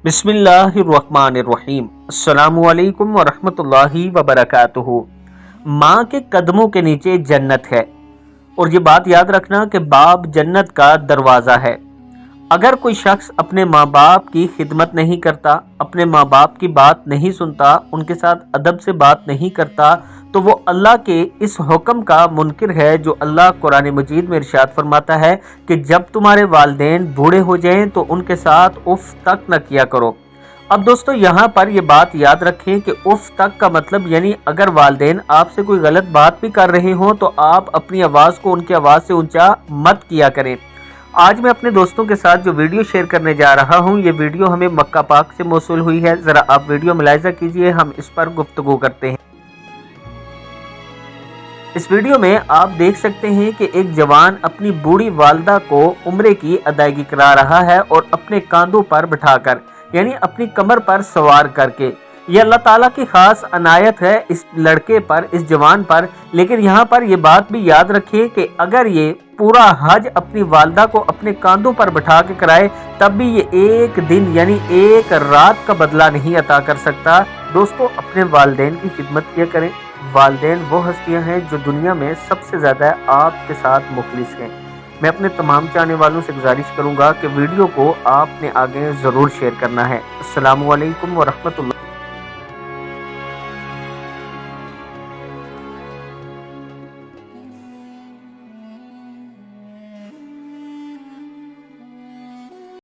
बिस्मिल्लाहिर्रहमानिर्रहीम। अस्सलामुअलैकुम वरहमतुल्लाहि वबरकातुहू। माँ के कदमों के नीचे जन्नत है। और ये बात याद रखना कि बाप जन्नत का दरवाज़ा है। अगर कोई शख्स अपने माँ बाप की खिदमत नहीं करता, अपने माँ बाप की बात नहीं सुनता, उनके साथ अदब से बात नहीं करता, तो वो अल्लाह के इस हुक्म का मुनकिर है जो अल्लाह कुरान मजीद में इरशाद फरमाता है कि जब तुम्हारे वालिदैन बूढ़े हो जाएं तो उनके साथ उफ तक न किया करो। अब दोस्तों यहाँ पर ये बात याद रखें कि उफ तक का मतलब यानी अगर वालिदैन आपसे कोई गलत बात भी कर रहे हों तो आप अपनी आवाज़ को उनकी आवाज़ से ऊंचा मत किया करें। आज मैं अपने दोस्तों के साथ जो वीडियो शेयर करने जा रहा हूं, ये वीडियो हमें मक्का पाक से मौसूल हुई है। ज़रा आप वीडियो मुलाहिज़ा कीजिए, हम इस पर गुफ्तगू करते हैं। इस वीडियो में आप देख सकते हैं कि एक जवान अपनी बूढ़ी वालदा को उम्रे की अदायगी करा रहा है और अपने कांधों पर बिठाकर यानी अपनी कमर पर सवार करके। ये अल्लाह ताला की खास अनायत है इस लड़के पर, इस जवान पर। लेकिन यहाँ पर यह बात भी याद रखिए कि अगर ये पूरा हज अपनी वालदा को अपने कांधों पर बिठा के कराए तब भी ये एक दिन यानी एक रात का बदला नहीं अता कर सकता। दोस्तों, अपने वालिदैन की खिदमत किया करें। वालिदैन वो हस्तियां हैं जो दुनिया में सबसे ज़्यादा आपके साथ मुखलिस हैं। मैं अपने तमाम चाहने वालों से गुजारिश करूंगा कि वीडियो को आपने आगे ज़रूर शेयर करना है। अस्सलामु अलैकुम वरहमतुल्लाह।